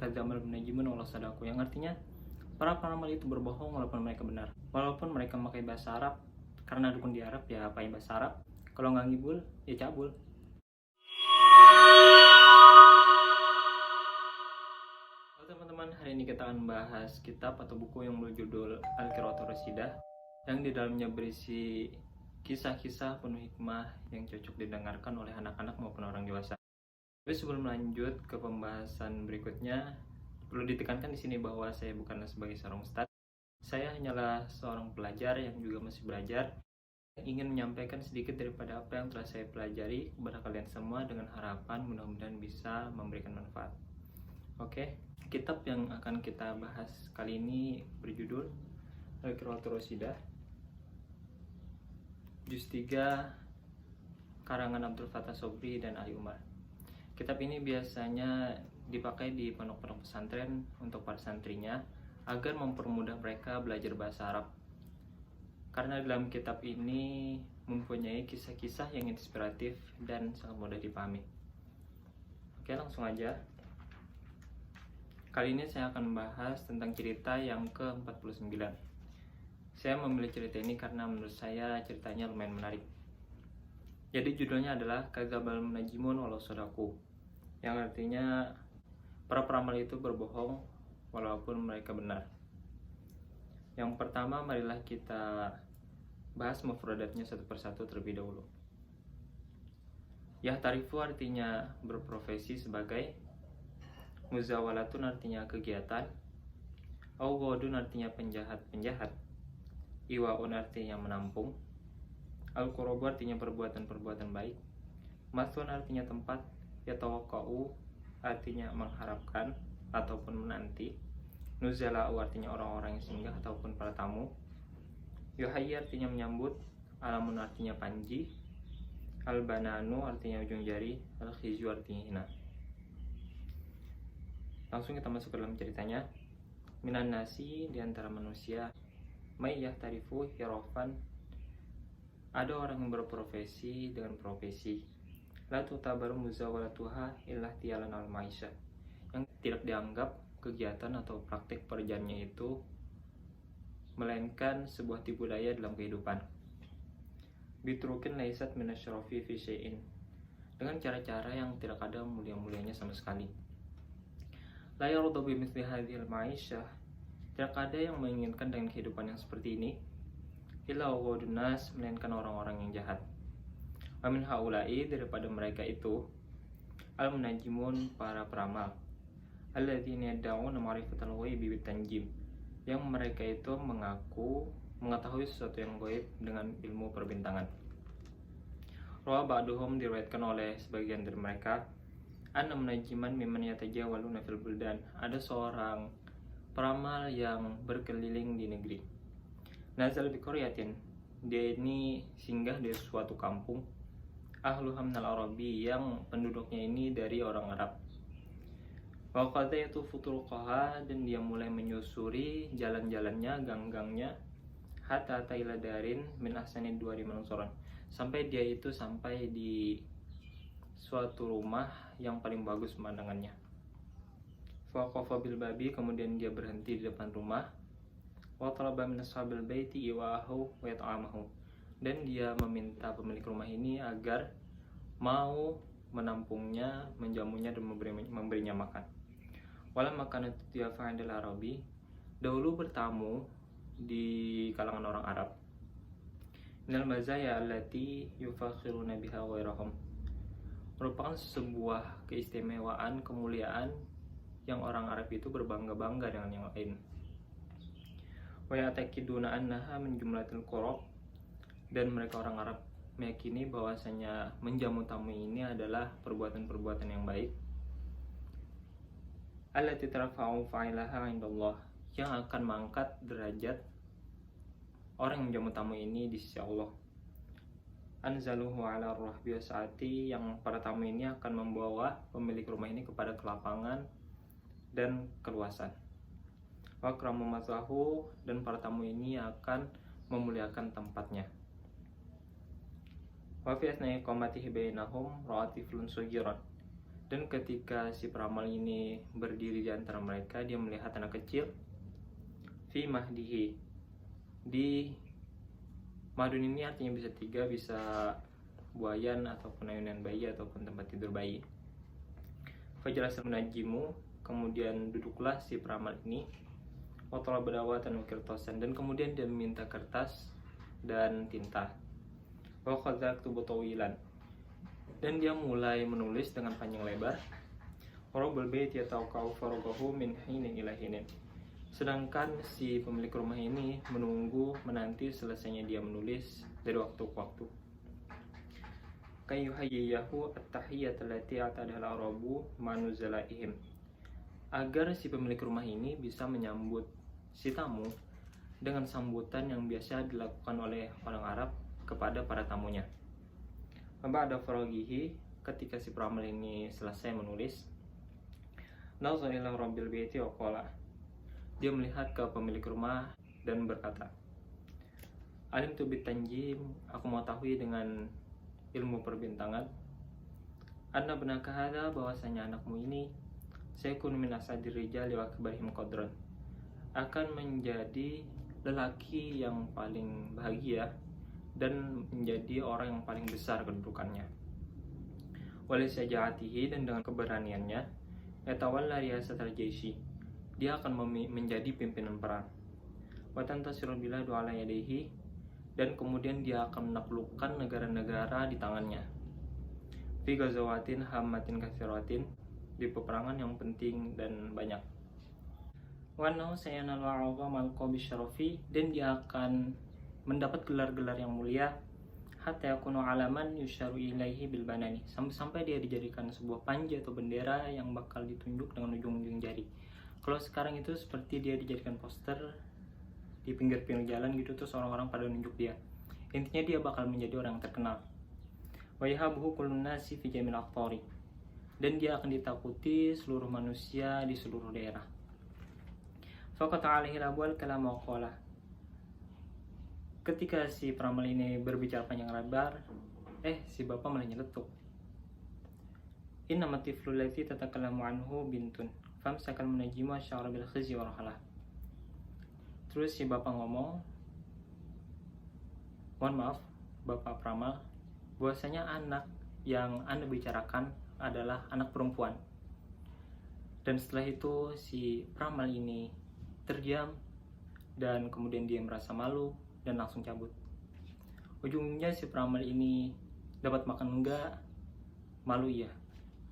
kadzamal munajimun walau sadaku, yang artinya para peramal itu berbohong walaupun mereka benar. Walaupun mereka memakai bahasa Arab, karena dukun di Arab ya pakai bahasa Arab. Kalau nggak ngibul ya cabul. Halo teman-teman, hari ini kita akan membahas kitab atau buku yang berjudul Al-Qira'atur Rasyidah, yang di dalamnya berisi kisah-kisah penuh hikmah yang cocok didengarkan oleh anak-anak maupun orang dewasa. Tapi sebelum lanjut ke pembahasan berikutnya, perlu ditekankan di sini bahwa saya bukanlah sebagai seorang ustadz. Saya hanyalah seorang pelajar yang juga masih belajar, yang ingin menyampaikan sedikit daripada apa yang telah saya pelajari kepada kalian semua dengan harapan mudah-mudahan bisa memberikan manfaat. Oke, kitab yang akan kita bahas kali ini berjudul Al-Qira'atur Rasyidah, Juz 3, karangan Abdul Fattah Sobri dan Ali Umar. Kitab ini biasanya dipakai di pondok-pondok pesantren untuk para santrinya agar mempermudah mereka belajar bahasa Arab. Karena dalam kitab ini mempunyai kisah-kisah yang inspiratif dan sangat mudah dipahami. Oke, langsung aja. Kali ini saya akan membahas tentang cerita yang ke-49. Saya memilih cerita ini karena menurut saya ceritanya lumayan menarik. Jadi judulnya adalah Kadzdzabal munajimun walau sadaku, yang artinya para peramal itu berbohong walaupun mereka benar. Yang pertama, marilah kita bahas mufradatnya satu persatu terlebih dahulu. Yahtarifu artinya berprofesi sebagai, muzawalatun artinya kegiatan, awwadun artinya penjahat-penjahat, iwaun artinya menampung, al-qurabu artinya perbuatan-perbuatan baik, mathun artinya tempat, yatawaqqa'u artinya mengharapkan ataupun menanti, nuzala'u artinya orang-orang yang singgah ataupun para tamu, yuhayyi artinya menyambut, alamun artinya panji, al-bananu artinya ujung jari, al-khizyu artinya hina. Langsung kita masuk ke dalam ceritanya. Minan nasi, di antara manusia, may yahtarifu hirafan, ada orang yang berprofesi dengan profesi, la tutabaru muzawalatuha illa tiyalan al-maisha, yang tidak dianggap kegiatan atau praktik pekerjaannya itu melainkan sebuah tipu daya dalam kehidupan. Bitrukin laisat minasyarafi fi syai'in, dengan cara-cara yang tidak ada mulia-mulianya sama sekali. La yardu bi mithli hadhil ma'isyah, tidak ada yang menginginkan dengan kehidupan yang seperti ini, illa wadun nas, melainkan orang-orang yang jahat. Wa min haula'i, daripada mereka itu, al-munajimun, para peramal, alladzina yad'una ma'rifatal ghaibi bitanjim, yang mereka itu mengaku mengetahui sesuatu yang gaib dengan ilmu perbintangan. Rawa ba'duhum, diriwayatkan oleh sebagian dari mereka, anna munajiman mimman yatajawaluna fil buldan, ada seorang peramal yang berkeliling di negeri. Nazal bi qaryatin, dia ini singgah di suatu kampung, ahluha minal arabi, yang penduduknya ini dari orang Arab. Wa qadha yatufu turuqaha, dan dia mulai menyusuri jalan-jalannya, gang-gangnya, hatta ila darin min ahsani duwari mansuran, sampai dia itu sampai di suatu rumah yang paling bagus pemandangannya. Faqafa bil babi, kemudian dia berhenti di depan rumah. Wa talaba min ashabil baiti iwahu wa yat'amahu, dan dia meminta pemilik rumah ini agar mau menampungnya, menjamunya dan memberinya makan. Wala makanat tiyafa indal arabi, dahulu bertamu di kalangan orang Arab. Minal mazaya allati yufakhiruna biha ghairahum, merupakan sebuah keistimewaan, kemuliaan yang orang Arab itu berbangga-bangga dengan yang lain. Wa ya'taqiduna annaha min jumlatil qurab, dan mereka orang Arab meyakini bahwasanya menjamu tamu ini adalah perbuatan-perbuatan yang baik. Allati tarfa'u fa'ilaha 'indallah, yang akan mengangkat derajat orang yang menjamu tamu ini di sisi Allah. Anzaluhu 'ala rahbi wasa'ati, yang para tamu ini akan membawa pemilik rumah ini kepada kelapangan dan keluasan. Wa akramu mathahu, dan para tamu ini akan memuliakan tempatnya. Wa fi asna'i qamatihi bainahum ra'a tiflun saghiran, Dan ketika si peramal ini berdiri di antara mereka, dia melihat anak kecil fi mahdihi. Di madun ini artinya bisa 3, bisa buayan ataupun ayunan bayi ataupun tempat tidur bayi. Fajalasa munajimu, kemudian duduklah si peramal ini, wa talaba dawatan wa qirtasan, dan kemudian dia meminta kertas dan tinta. Wa khadha yaktubu tawilan, dan dia mulai menulis dengan panjang lebar. Rabbul bait yatawaqa'u faraghahu min hinin ila hinin. Sedangkan si pemilik rumah ini menanti selesainya dia menulis dari waktu ke waktu. Kayuhayyahu at-tahiyyat allati atadaha al-arabu manuzalaihim, agar si pemilik rumah ini bisa menyambut si tamu dengan sambutan yang biasa dilakukan oleh orang Arab kepada para tamunya. Ba'da faraghihi, ketika si peramal ini selesai menulis, nazara ila rabbil baiti wa qala, dia melihat ke pemilik rumah dan berkata, alimtu bitanjim, aku mengetahui dengan ilmu perbintangan, anna benaka hadza, bahwasanya anakmu ini sayakun min asadir rijali wa akbarihim qadran, akan menjadi lelaki yang paling bahagia dan menjadi orang yang paling besar kedudukannya. Wali syaja'atihi, dan dengan keberaniannya, yatawalla riyasatal jaisi, dia akan menjadi pimpinan perang. Wa tantasiru biladu ala yadayhi, dan kemudian dia akan menaklukkan negara-negara di tangannya. Fi ghazawatin hammatin katsiratin, di peperangan yang penting dan banyak. Wa annahu sayanalu 'azamal qabi syarafi, dan dia akan mendapat gelar-gelar yang mulia, hatta yakunu alaman yusharu ilaihi bil banani, sampai dia dijadikan sebuah panji atau bendera yang bakal ditunjuk dengan ujung-ujung jari. Kalau sekarang itu seperti dia dijadikan poster di pinggir-pinggir jalan gitu, terus orang-orang pada nunjuk dia. Intinya dia bakal menjadi orang yang terkenal. Wa yahabuhu kullun nasi fi jamil aqtari, dan dia akan ditakuti seluruh manusia di seluruh daerah. Faqata alaihi labwal kalam wa qala, ketika si peramal ini berbicara panjang lebar, si bapak malah nyeletuk. Inna matiflu lati tatakallamu anhu bintun famsakal munajimu asyara bil khizyi wa rahalah. Terus si bapak ngomong, mohon maaf bapak peramal, bahwasanya anak yang Anda bicarakan adalah anak perempuan. Dan setelah itu si peramal ini terdiam, dan kemudian dia merasa malu dan langsung cabut. Ujungnya si peramal ini dapat makan enggak, malu ya.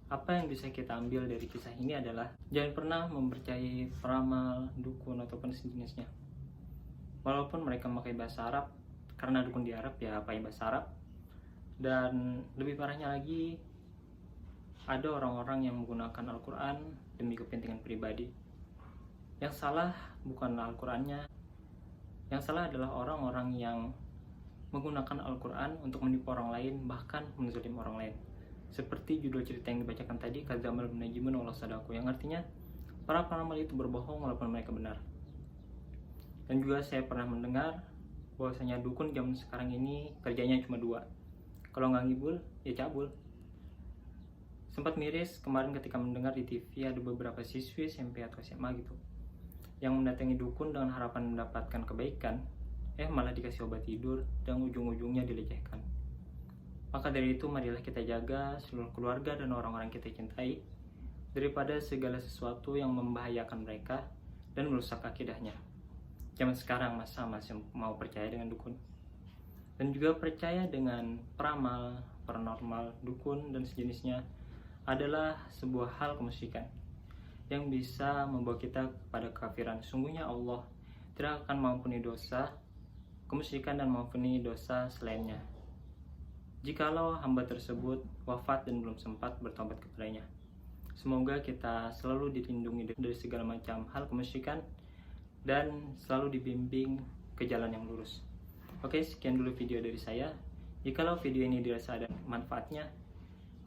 Apa yang bisa kita ambil dari kisah ini adalah jangan pernah mempercayai peramal, dukun ataupun sejenisnya. Walaupun mereka memakai bahasa Arab, karena dukun di Arab ya pakai bahasa Arab. Dan lebih parahnya lagi, ada orang-orang yang menggunakan Al-Quran demi kepentingan pribadi. Yang salah bukan Al-Qurannya, yang salah adalah orang-orang yang menggunakan Al-Quran untuk menipu orang lain, bahkan menzalim orang lain. Seperti judul cerita yang dibacakan tadi, kadzamal munajimun wala sadaku, yang artinya para peramal itu berbohong walaupun mereka benar. Dan juga saya pernah mendengar bahwasanya dukun zaman sekarang ini kerjanya cuma 2, kalau nggak ngibul ya cabul. Sempat miris kemarin ketika mendengar di TV ada beberapa siswi SMP atau SMA gitu yang mendatangi dukun dengan harapan mendapatkan kebaikan, malah dikasih obat tidur dan ujung-ujungnya dilecehkan. Maka dari itu marilah kita jaga seluruh keluarga dan orang-orang kita cintai daripada segala sesuatu yang membahayakan mereka dan merusak akidahnya. Zaman sekarang masa masih mau percaya dengan dukun, dan juga percaya dengan peramal, paranormal, dukun dan sejenisnya adalah sebuah hal kemusyrikan yang bisa membawa kita kepada kekafiran. Sungguhnya Allah tidak akan mengampuni dosa kemusyrikan dan mengampuni dosa selainnya jikalau hamba tersebut wafat dan belum sempat bertobat kepadanya. Semoga kita selalu dilindungi dari segala macam hal kemusyrikan dan selalu dibimbing ke jalan yang lurus. Oke, sekian dulu video dari saya. Jikalau video ini dirasa ada manfaatnya,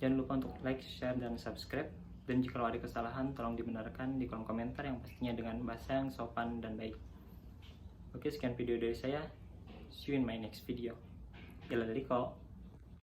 jangan lupa untuk like, share, dan subscribe. Dan jika ada kesalahan, tolong dibenarkan di kolom komentar yang pastinya dengan bahasa yang sopan dan baik. Oke, sekian video dari saya. See you in my next video. Ila liqa.